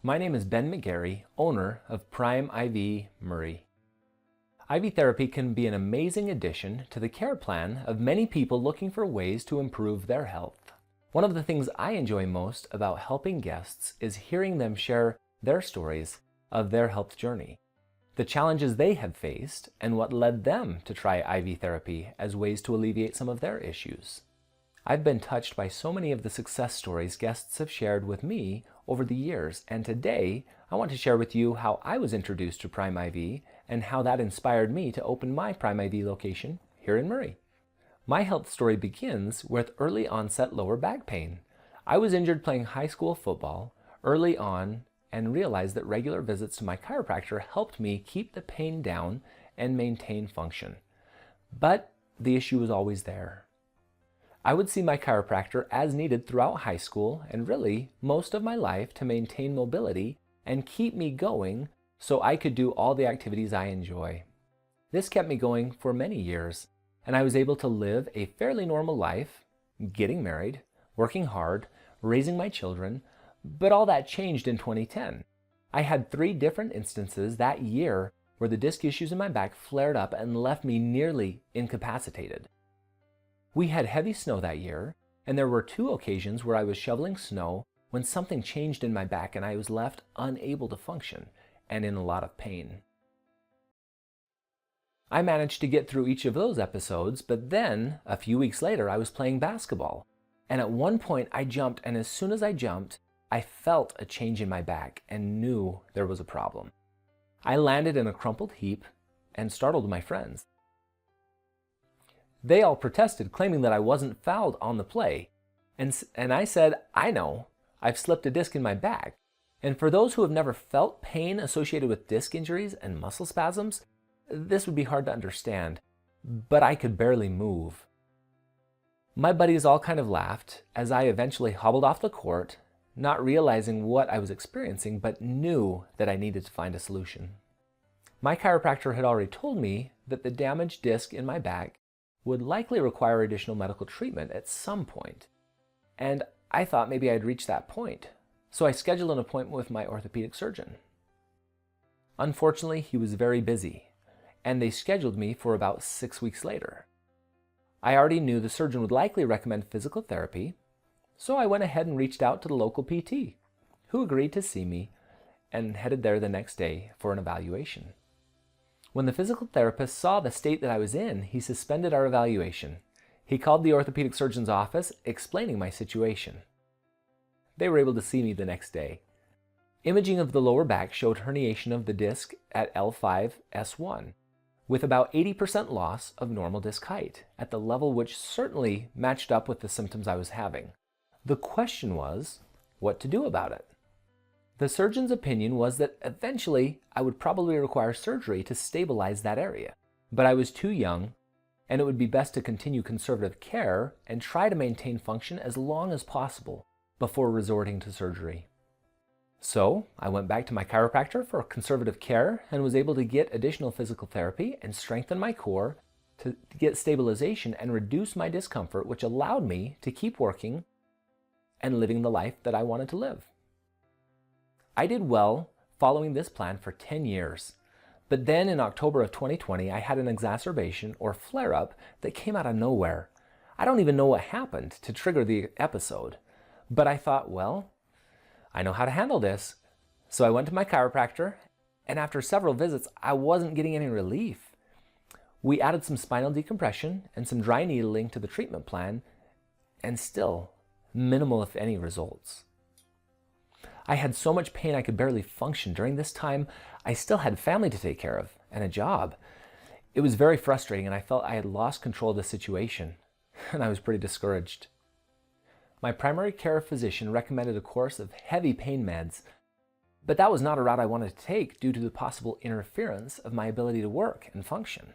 My name is Ben McGarry, owner of PrimeIV Murray. IV therapy can be an amazing addition to the care plan of many people looking for ways to improve their health. One of the things I enjoy most about helping guests is hearing them share their stories of their health journey, the challenges they have faced, and what led them to try IV therapy as ways to alleviate some of their issues. I've been touched by so many of the success stories guests have shared with me over the years, and today I want to share with you how I was introduced to PrimeIV and how that inspired me to open my PrimeIV location here in Murray. My health story begins with early onset lower back pain. I was injured playing high school football early on and realized that regular visits to my chiropractor helped me keep the pain down and maintain function. But the issue was always there. I would see my chiropractor as needed throughout high school and really most of my life to maintain mobility and keep me going so I could do all the activities I enjoy. This kept me going for many years, and I was able to live a fairly normal life, getting married, working hard, raising my children, but all that changed in 2010. I had 3 different instances that year where the disc issues in my back flared up and left me nearly incapacitated. We had heavy snow that year, and there were 2 occasions where I was shoveling snow when something changed in my back and I was left unable to function and in a lot of pain. I managed to get through each of those episodes, but then, a few weeks later, I was playing basketball. And at one point I jumped, and as soon as I jumped, I felt a change in my back and knew there was a problem. I landed in a crumpled heap and startled my friends. They all protested, claiming that I wasn't fouled on the play. And I said, I know, I've slipped a disc in my back. And for those who have never felt pain associated with disc injuries and muscle spasms, this would be hard to understand, but I could barely move. My buddies all kind of laughed as I eventually hobbled off the court, not realizing what I was experiencing, but knew that I needed to find a solution. My chiropractor had already told me that the damaged disc in my back would likely require additional medical treatment at some point. And I thought maybe I'd reached that point. So I scheduled an appointment with my orthopedic surgeon. Unfortunately, he was very busy, and they scheduled me for about 6 weeks later. I already knew the surgeon would likely recommend physical therapy, so I went ahead and reached out to the local PT, who agreed to see me and headed there the next day for an evaluation. When the physical therapist saw the state that I was in, he suspended our evaluation. He called the orthopedic surgeon's office, explaining my situation. They were able to see me the next day. Imaging of the lower back showed herniation of the disc at L5-S1, with about 80% loss of normal disc height, at the level which certainly matched up with the symptoms I was having. The question was, what to do about it? The surgeon's opinion was that eventually I would probably require surgery to stabilize that area, but I was too young, and it would be best to continue conservative care and try to maintain function as long as possible before resorting to surgery. So I went back to my chiropractor for conservative care and was able to get additional physical therapy and strengthen my core to get stabilization and reduce my discomfort, which allowed me to keep working and living the life that I wanted to live. I did well following this plan for 10 years, but then in October of 2020, I had an exacerbation or flare-up that came out of nowhere. I don't even know what happened to trigger the episode, but I thought, well, I know how to handle this. So I went to my chiropractor, and after several visits, I wasn't getting any relief. We added some spinal decompression and some dry needling to the treatment plan, and still minimal, if any, results. I had so much pain I could barely function. During this time, I still had family to take care of and a job. It was very frustrating, and I felt I had lost control of the situation, and I was pretty discouraged. My primary care physician recommended a course of heavy pain meds, but that was not a route I wanted to take due to the possible interference of my ability to work and function.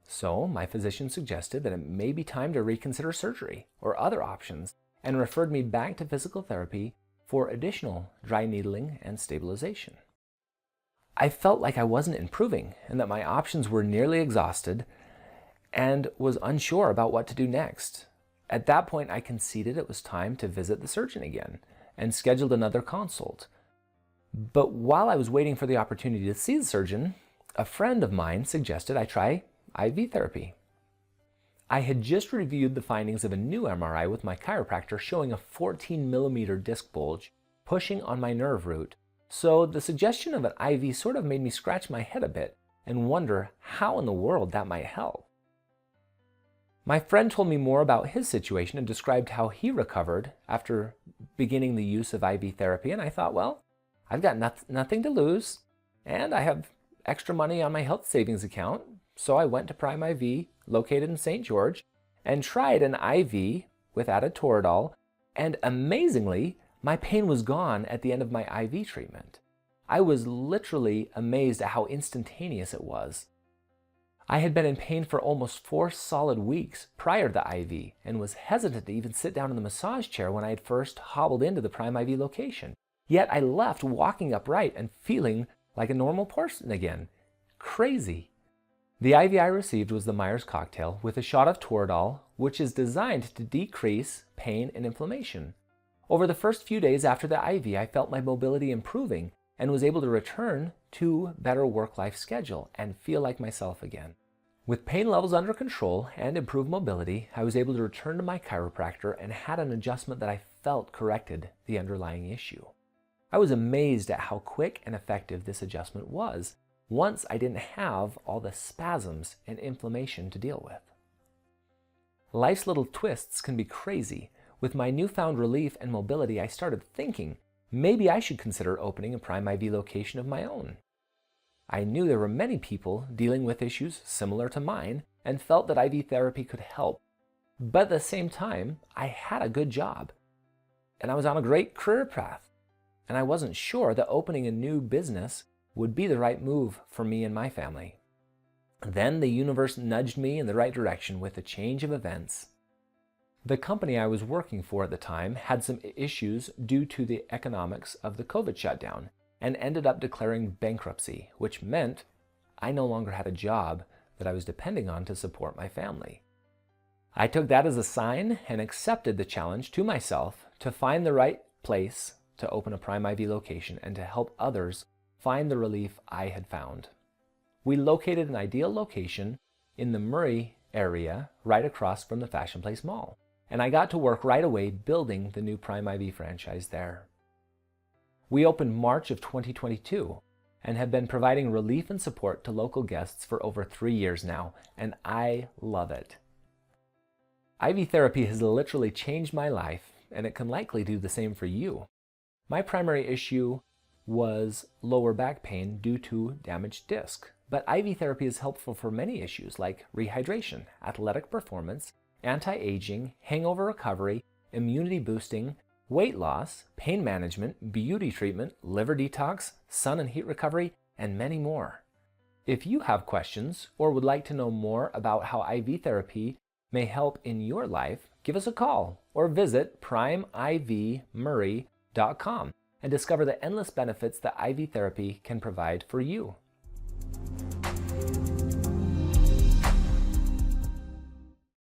So my physician suggested that it may be time to reconsider surgery or other options and referred me back to physical therapy for additional dry needling and stabilization. I felt like I wasn't improving and that my options were nearly exhausted and was unsure about what to do next. At that point, I conceded it was time to visit the surgeon again and scheduled another consult. But while I was waiting for the opportunity to see the surgeon, a friend of mine suggested I try IV therapy. I had just reviewed the findings of a new MRI with my chiropractor showing a 14-millimeter disc bulge pushing on my nerve root, so the suggestion of an IV sort of made me scratch my head a bit and wonder how in the world that might help. My friend told me more about his situation and described how he recovered after beginning the use of IV therapy, and I thought, well, I've got nothing to lose, and I have extra money on my health savings account, so I went to PrimeIV, located in St. George, and tried an IV with added Toradol, and amazingly, my pain was gone at the end of my IV treatment. I was literally amazed at how instantaneous it was. I had been in pain for almost 4 solid weeks prior to the IV and was hesitant to even sit down in the massage chair when I had first hobbled into the PrimeIV location. Yet I left walking upright and feeling like a normal person again. Crazy. The IV I received was the Myers cocktail with a shot of Toradol, which is designed to decrease pain and inflammation. Over the first few days after the IV, I felt my mobility improving and was able to return to better work-life schedule and feel like myself again. With pain levels under control and improved mobility, I was able to return to my chiropractor and had an adjustment that I felt corrected the underlying issue. I was amazed at how quick and effective this adjustment was once I didn't have all the spasms and inflammation to deal with. Life's little twists can be crazy. With my newfound relief and mobility, I started thinking, maybe I should consider opening a PrimeIV location of my own. I knew there were many people dealing with issues similar to mine and felt that IV therapy could help. But at the same time, I had a good job and I was on a great career path. And I wasn't sure that opening a new business would be the right move for me and my family. Then the universe nudged me in the right direction with a change of events. The company I was working for at the time had some issues due to the economics of the COVID shutdown and ended up declaring bankruptcy, which meant I no longer had a job that I was depending on to support my family. I took that as a sign and accepted the challenge to myself to find the right place to open a PrimeIV location and to help others find the relief I had found. We located an ideal location in the Murray area right across from the Fashion Place Mall, and I got to work right away building the new PrimeIV franchise there. We opened March of 2022 and have been providing relief and support to local guests for over 3 years now, and I love it. IV therapy has literally changed my life, and it can likely do the same for you. My primary issue was lower back pain due to damaged disc, but IV therapy is helpful for many issues like rehydration, athletic performance, anti-aging, hangover recovery, immunity boosting, weight loss, pain management, beauty treatment, liver detox, sun and heat recovery, and many more. If you have questions or would like to know more about how IV therapy may help in your life, give us a call or visit PrimeIVMurray.com and discover the endless benefits that IV therapy can provide for you.